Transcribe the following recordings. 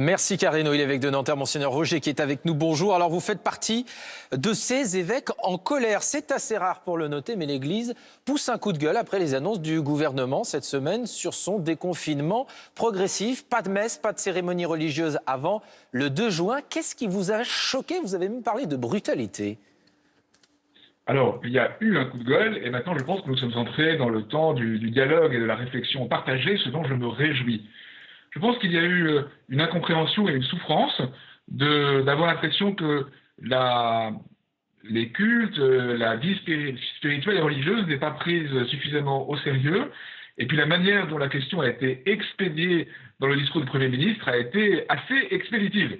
Merci Carreno, il est évêque de Nanterre, Monseigneur Roger qui est avec nous. Bonjour. Alors vous faites partie de ces évêques en colère. C'est assez rare pour le noter, mais l'Église pousse un coup de gueule après les annonces du gouvernement cette semaine sur son déconfinement progressif. Pas de messe, pas de cérémonie religieuse avant le 2 juin. Qu'est-ce qui vous a choqué? Vous avez même parlé de brutalité. Alors, il y a eu un coup de gueule et maintenant je pense que nous sommes entrés dans le temps du dialogue et de la réflexion partagée, ce dont je me réjouis. Je pense qu'il y a eu une incompréhension et une souffrance d'avoir l'impression que les cultes, la vie spirituelle et religieuse n'est pas prise suffisamment au sérieux. Et puis la manière dont la question a été expédiée dans le discours du Premier ministre a été assez expéditive.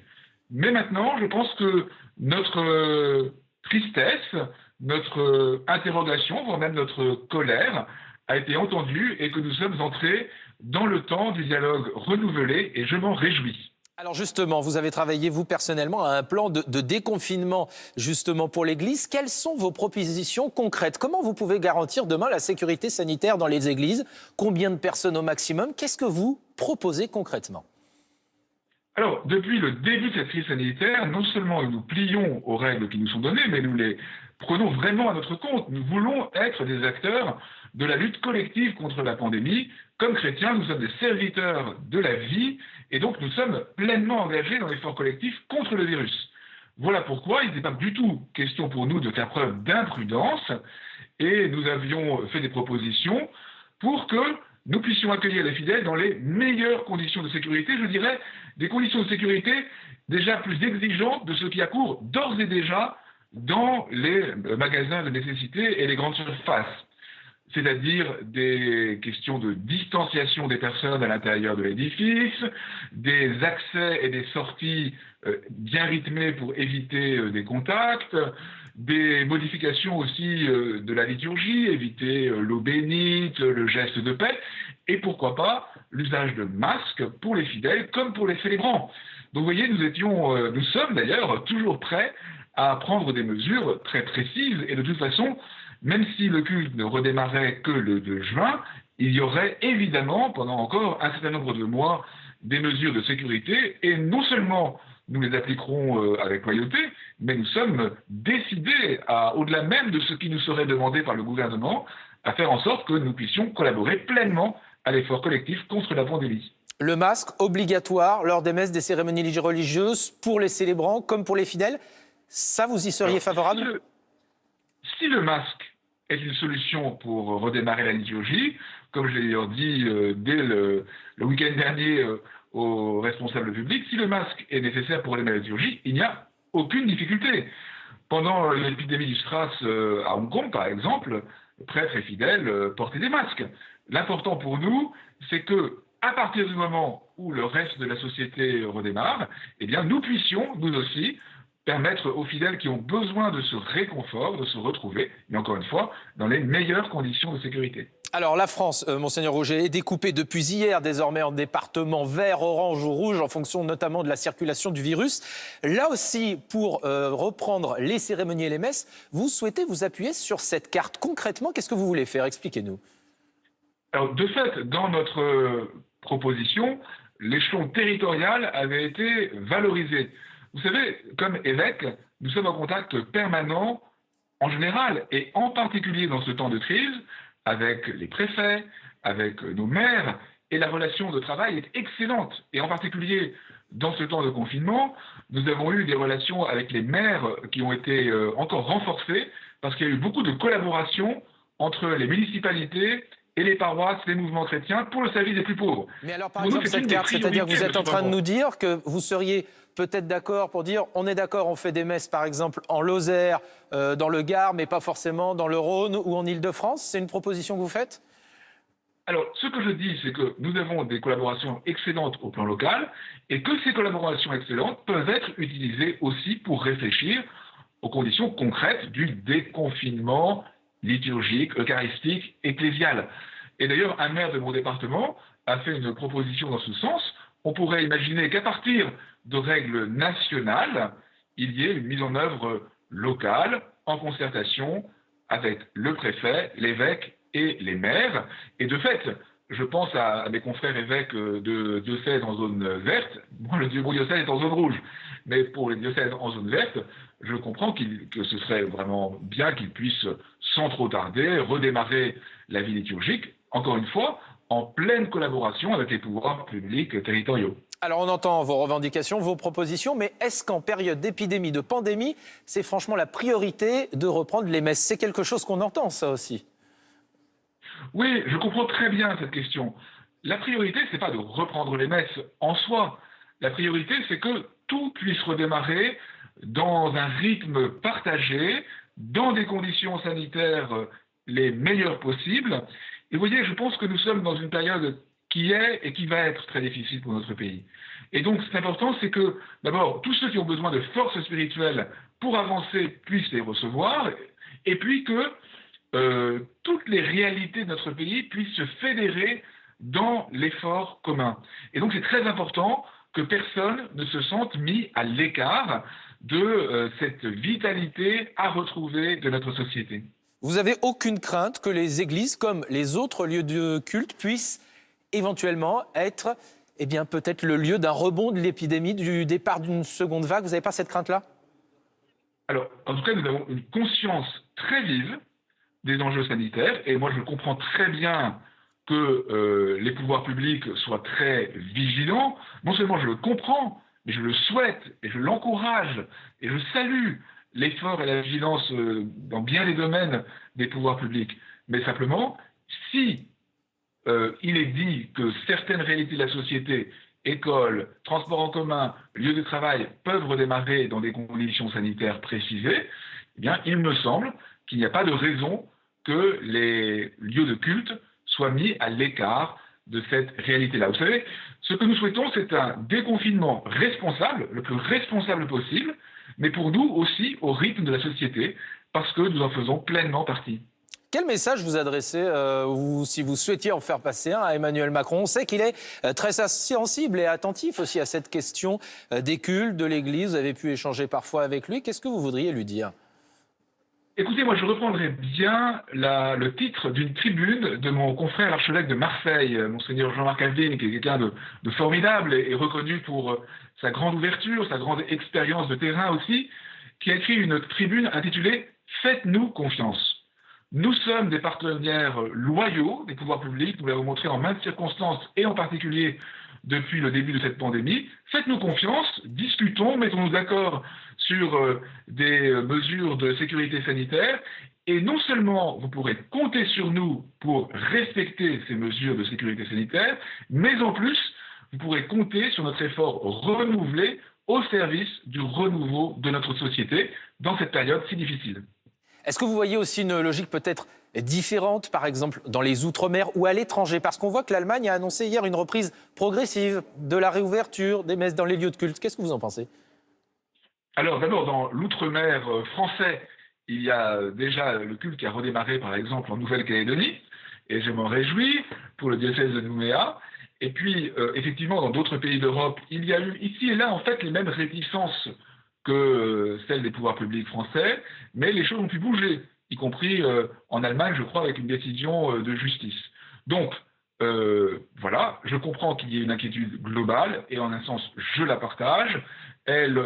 Mais maintenant, je pense que notre tristesse, notre interrogation, voire même notre colère, a été entendue et que nous sommes entrés dans le temps du dialogue renouvelé et je m'en réjouis. Alors justement, vous avez travaillé vous personnellement à un plan de déconfinement justement pour l'Église. Quelles sont vos propositions concrètes? Comment vous pouvez garantir demain la sécurité sanitaire dans les églises? Combien de personnes au maximum? Qu'est-ce que vous proposez concrètement? Alors, depuis le début de cette crise sanitaire, non seulement nous plions aux règles qui nous sont données, mais nous les prenons vraiment à notre compte. Nous voulons être des acteurs de la lutte collective contre la pandémie. Comme chrétiens, nous sommes des serviteurs de la vie et donc nous sommes pleinement engagés dans l'effort collectif contre le virus. Voilà pourquoi il n'est pas du tout question pour nous de faire preuve d'imprudence et nous avions fait des propositions pour que nous puissions accueillir les fidèles dans les meilleures conditions de sécurité, je dirais des conditions de sécurité déjà plus exigeantes de ce qui a cours d'ores et déjà dans les magasins de nécessité et les grandes surfaces. C'est-à-dire des questions de distanciation des personnes à l'intérieur de l'édifice, des accès et des sorties bien rythmés pour éviter des contacts, des modifications aussi de la liturgie, éviter l'eau bénite, le geste de paix, et pourquoi pas l'usage de masques pour les fidèles comme pour les célébrants. Donc vous voyez, nous sommes d'ailleurs toujours prêts à prendre des mesures très précises, et de toute façon, même si le culte ne redémarrait que le 2 juin, il y aurait évidemment, pendant encore un certain nombre de mois, des mesures de sécurité, et non seulement nous les appliquerons avec loyauté, mais nous sommes décidés, au-delà même de ce qui nous serait demandé par le gouvernement, à faire en sorte que nous puissions collaborer pleinement à l'effort collectif contre la pandémie. Le masque obligatoire lors des messes, des cérémonies religieuses, pour les célébrants comme pour les fidèles, ça vous y seriez favorable? Si le masque est une solution pour redémarrer la liturgie, comme je l'ai dit dès le week-end dernier aux responsables publics, si le masque est nécessaire pour redémarrer la liturgie, il n'y a aucune difficulté. Pendant l'épidémie du SRAS à Hong Kong, par exemple, prêtres et fidèles portaient des masques. L'important pour nous, c'est que, à partir du moment où le reste de la société redémarre, eh bien, nous puissions, nous aussi, permettre aux fidèles qui ont besoin de ce réconfort, de se retrouver, mais encore une fois, dans les meilleures conditions de sécurité. Alors la France, Monseigneur Roger, est découpée depuis hier désormais en départements vert, orange ou rouge en fonction notamment de la circulation du virus. Là aussi, pour reprendre les cérémonies et les messes, vous souhaitez vous appuyer sur cette carte. Concrètement, qu'est-ce que vous voulez faire? Expliquez-nous. Alors de fait, dans notre proposition, l'échelon territorial avait été valorisé. Vous savez, comme évêque, nous sommes en contact permanent, en général, et en particulier dans ce temps de crise, avec les préfets, avec nos maires, et la relation de travail est excellente. Et en particulier, dans ce temps de confinement, nous avons eu des relations avec les maires qui ont été encore renforcées, parce qu'il y a eu beaucoup de collaboration entre les municipalités et les paroisses, les mouvements chrétiens, pour le service des plus pauvres. Mais alors, par exemple, cette carte, c'est-à-dire que vous êtes en train de nous dire que vous seriez peut-être d'accord pour dire on est d'accord, on fait des messes, par exemple, en Lozère, dans le Gard, mais pas forcément dans le Rhône ou en Île-de-France? C'est une proposition que vous faites? Alors, ce que je dis, c'est que nous avons des collaborations excellentes au plan local et que ces collaborations excellentes peuvent être utilisées aussi pour réfléchir aux conditions concrètes du déconfinement liturgique, eucharistique, ecclésial. Et d'ailleurs, un maire de mon département a fait une proposition dans ce sens. On pourrait imaginer qu'à partir de règles nationales, il y ait une mise en œuvre locale, en concertation avec le préfet, l'évêque et les maires. Et de fait, je pense à mes confrères évêques de diocèses en zone verte. Moi, mon diocèse est en zone rouge. Mais pour les diocèses en zone verte, je comprends que ce serait vraiment bien qu'ils puissent, sans trop tarder, redémarrer la vie liturgique, encore une fois, en pleine collaboration avec les pouvoirs publics territoriaux. Alors on entend vos revendications, vos propositions, mais est-ce qu'en période d'épidémie, de pandémie, c'est franchement la priorité de reprendre les messes? C'est quelque chose qu'on entend, ça aussi. Oui, je comprends très bien cette question. La priorité, ce n'est pas de reprendre les messes en soi. La priorité, c'est que tout puisse redémarrer dans un rythme partagé, dans des conditions sanitaires les meilleures possibles. Et vous voyez, je pense que nous sommes dans une période qui est et qui va être très difficile pour notre pays. Et donc, ce qui est important, c'est que, d'abord, tous ceux qui ont besoin de force spirituelle pour avancer puissent les recevoir, et puis que toutes les réalités de notre pays puissent se fédérer dans l'effort commun. Et donc, c'est très important que personne ne se sente mis à l'écart de cette vitalité à retrouver de notre société. Vous n'avez aucune crainte que les églises, comme les autres lieux de culte, puissent éventuellement être, eh bien, peut-être le lieu d'un rebond de l'épidémie, du départ d'une seconde vague? Vous n'avez pas cette crainte-là? Alors, en tout cas, nous avons une conscience très vive des enjeux sanitaires, et moi je comprends très bien que les pouvoirs publics soient très vigilants. Non seulement je le comprends, mais je le souhaite, et je l'encourage, et je salue l'effort et la vigilance dans bien des domaines des pouvoirs publics. Mais simplement, si il est dit que certaines réalités de la société, écoles, transports en commun, lieux de travail, peuvent redémarrer dans des conditions sanitaires précisées, eh bien, il me semble qu'il n'y a pas de raison que les lieux de culte soient mis à l'écart de cette réalité-là. Vous savez, ce que nous souhaitons, c'est un déconfinement responsable, le plus responsable possible, mais pour nous aussi au rythme de la société, parce que nous en faisons pleinement partie. Quel message vous adressez, ou si vous souhaitiez en faire passer un, à Emmanuel Macron? On sait qu'il est très sensible et attentif aussi à cette question des cultes, de l'Église. Vous avez pu échanger parfois avec lui. Qu'est-ce que vous voudriez lui dire? Écoutez, moi je reprendrai bien le titre d'une tribune de mon confrère l'archevêque de Marseille, monseigneur Jean-Marc Alvin, qui est quelqu'un de formidable et reconnu pour sa grande ouverture, sa grande expérience de terrain aussi, qui a écrit une tribune intitulée « Faites-nous confiance ». Nous sommes des partenaires loyaux des pouvoirs publics, nous l'avons montré en maintes circonstances et en particulier depuis le début de cette pandémie. Faites-nous confiance, discutons, mettons-nous d'accord sur des mesures de sécurité sanitaire et non seulement vous pourrez compter sur nous pour respecter ces mesures de sécurité sanitaire, mais en plus vous pourrez compter sur notre effort renouvelé au service du renouveau de notre société dans cette période si difficile. Est-ce que vous voyez aussi une logique peut-être différente, par exemple, dans les Outre-mer ou à l'étranger? Parce qu'on voit que l'Allemagne a annoncé hier une reprise progressive de la réouverture des messes dans les lieux de culte. Qu'est-ce que vous en pensez? Alors, d'abord, dans l'Outre-mer français, il y a déjà le culte qui a redémarré, par exemple, en Nouvelle-Calédonie, et je m'en réjouis, pour le diocèse de Nouméa. Et puis, effectivement, dans d'autres pays d'Europe, il y a eu ici et là, en fait, les mêmes réticences que celles des pouvoirs publics français, mais les choses ont pu bouger, y compris en Allemagne, je crois, avec une décision de justice. Donc, voilà, je comprends qu'il y ait une inquiétude globale, et en un sens, je la partage. Elle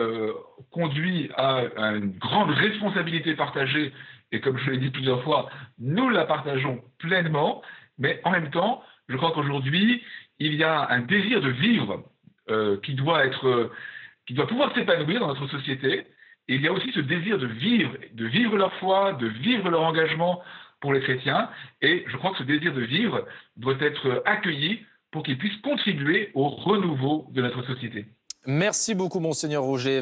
conduit à une grande responsabilité partagée, et comme je l'ai dit plusieurs fois, nous la partageons pleinement, mais en même temps, je crois qu'aujourd'hui, il y a un désir de vivre qui doit pouvoir s'épanouir dans notre société. Et il y a aussi ce désir de vivre leur foi, de vivre leur engagement pour les chrétiens. Et je crois que ce désir de vivre doit être accueilli pour qu'il puisse contribuer au renouveau de notre société. Merci beaucoup, monseigneur Roger.